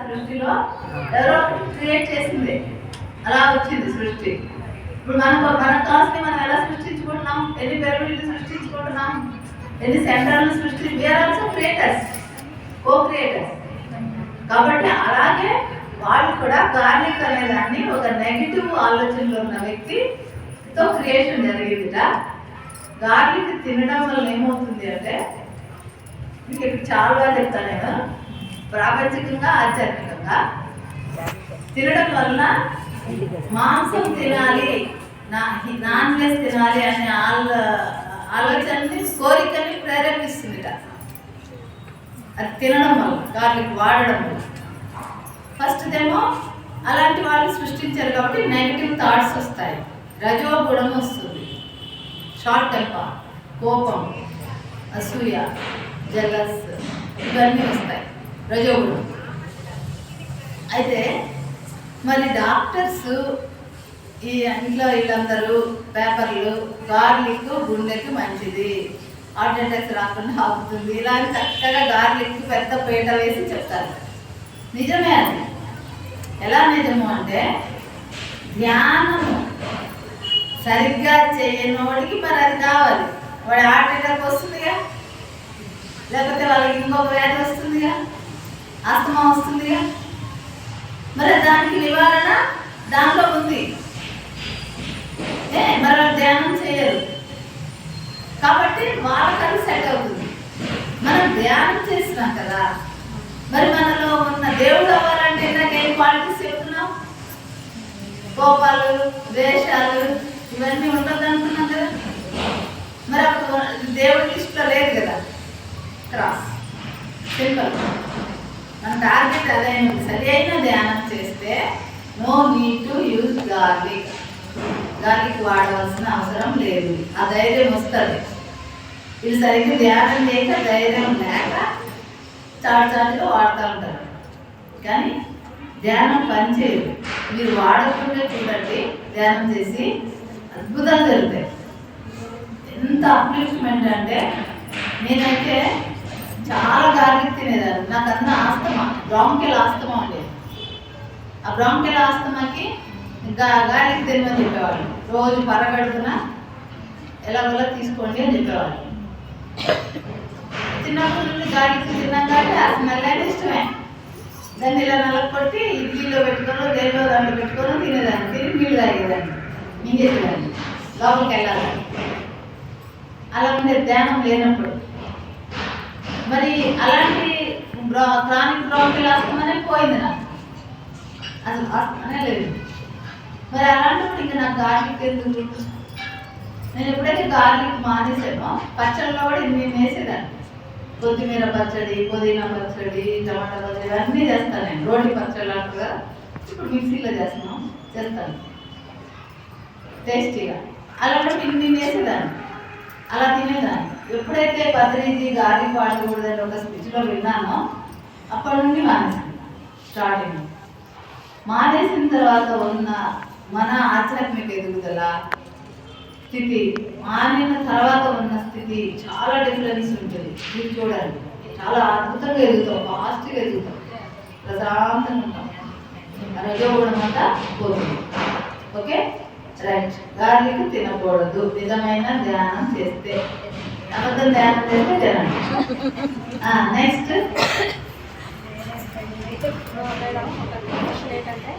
సృష్టిలో ఎవరో క్రియేట్ చేసింది, అలా వచ్చింది సృష్టి. ఇప్పుడు మన కాస్ట్ని మనం ఎలా సృష్టించుకుంటున్నాం, ఎన్ని పిరమిడ్లు సృష్టించుకుంటున్నాం, ఎన్ని సెంటర్లు వీఆర్ ఆల్సో క్రియేటర్స్, కో క్రియేటర్స్. కాబట్టి అలాగే వాళ్ళు కూడా గార్లిక్ అనే దాన్ని ఒక నెగిటివ్ ఆలోచనలో ఉన్న వ్యక్తితో క్రియేషన్ జరిగిందిట. గార్లిక్ తినడం వల్ల ఏమవుతుంది అంటే, మీకు ఇక్కడ చాలా బాగా చెప్తాను నేను, ప్రాపంచికంగా ఆధ్యాత్మికంగా తినడం వల్ల మాంసం తినాలి, నాన్ వెజ్ తినాలి అనే ఆలోచనని, కోరికని ప్రేరేపిస్తుందిట. అది తినడం వల్ల, గార్లిక్ వాడడం వల్ల. ఫస్ట్ ఏమో అలాంటి వాళ్ళు సృష్టించారు కాబట్టి నెగిటివ్ థాట్స్ వస్తాయి, రజోగుణం వస్తుంది, షార్ట్ టెంపర్, కోపం, అసూయ, జలస్, ఇవన్నీ వస్తాయి, రజోగుణం. అయితే మరి డాక్టర్స్ ఈ ఇంట్లో వీళ్ళందరూ పేపర్లు గార్లిక్ గుండెకి మంచిది, హార్ట్ అటాక్స్ రాకుండా ఆపుతుంది, ఇలా చక్కగా గార్లిక్ పెద్ద పీట వేసి చెప్తారు. నిజమే అది. ఎలా నిజము అంటే, ధ్యానము సరిగ్గా చేయనోడికి మరి అది కావాలి. వాడి హార్ట్ అటాక్ వస్తుందిగా, లేకపోతే వాళ్ళకి ఇంకొక వ్యాధి వస్తుందిగా, ఆస్తమా వస్తుందిగా. మరి దానికి నివారణ దాంట్లో ఉంది. మరి వాళ్ళు ధ్యానం చేయరు కాబట్టి వాళ్ళకది సెట్ అవుతుంది. మనం ధ్యానం చేసినాం కదా, మరి మనలో ఉన్న దేవుడు అవ్వాలంటే ఏం క్వాలిటీస్ చెప్తున్నాం? కోపాలు, ద్వేషాలు ఇవన్నీ ఉండదు అనుకున్నాం కదా. మరి అప్పుడు దేవుడి లిస్టులో లేదు కదా. Cross, simple. మన టార్గెట్ అదే. సరి అయిన ధ్యానం చేస్తే no need to use garlic. Garlic వాడవలసిన అవసరం లేదు. ఆ ధైర్యం వస్తుంది. ఇది సరిగ్గా ధ్యానం చేయక, ధైర్యం లేక చాటుగా వాడుతూ ఉంటారు. కానీ ధ్యానం పనిచేయదు. మీరు వాడకుండా చూడండి, ధ్యానం చేసి అద్భుతాలు జరుగుతాయి. ఎంత అప్లిఫ్ట్మెంట్ అంటే, నేనైతే చాలా గార్లిక్ తినేదాన్ని. నాకు అన్న ఆస్తమా, బ్రాంకెల్ ఆస్తమా ఉండేది. ఆ బ్రాంకెల్ ఆస్తమాకి గార్లిక్ తినమని చెప్పేవాళ్ళు. రోజు పరగడుపున ఎలాగోలా తీసుకోండి అని చెప్పేవాళ్ళు. చిన్నప్పటి నుండి గార్లిక్ తిన్నాం కాబట్టి ఆ స్మెల్ అయితే ఇష్టమే. దాన్ని ఇలా నలగొట్టి ఇడ్లీలో పెట్టుకొని, దేనిలో దాంట్లో పెట్టుకొని తినేదాన్ని. తిని నీళ్ళు తాగేదాన్ని, మింగేసేదాన్ని, లోపలికి వెళ్ళాలని. అలా ఉండే ధ్యానం లేనప్పుడు. మరి అలాంటి క్రానిక్ బ్రాంకిల్ ఆస్తమానే పోయింది నాకు, అసలు ఆస్తమానే లేదు. మరి అలాంటప్పుడు ఇంకా నాకు గార్లిక్ ఎందుకు? నేను ఎప్పుడైతే గార్లిక్ మానేసానో పచ్చళ్ళలో కూడా నేను వేసేదాన్ని. కొత్తిమీర పచ్చడి, పుదీనా పచ్చడి, టమాటా పచ్చడి ఇవన్నీ చేస్తాను నేను. రోటి పచ్చళ్ళు అంటారు, ఇప్పుడు మిక్సీలో చేస్తాను టేస్టీగా. అలాంటి నేను వేసేదాన్ని, అలా తినేదాన్ని. ఎప్పుడైతే పత్రిజీ గార్లిక్ వాడకూడదని ఒక స్పీచ్లో విన్నానో అప్పటి నుండి మానేసాను. స్టార్టింగ్ మానేసిన తర్వాత ఉన్న మన ఆధ్యాత్మిక ఎదుగుదల స్థితి, మానిన తర్వాత ఉన్న స్థితి చాలా డిఫరెన్స్ ఉంటుంది. మీరు చూడండి, చాలా అద్భుతంగా ఎదుగుతాం, ఫాస్ట్గా ఎదుగుతాం, ప్రశాంతంగా ఉంటాం. రజోగుణం అంతా పోతుంది. Okay, right. గార్లిక్ తినకూడదు నిజమైన ధ్యానం చేస్తే. అబద్ధం ధ్యానం చేస్తే తినండి. నెక్స్ట్ ఏంటంటే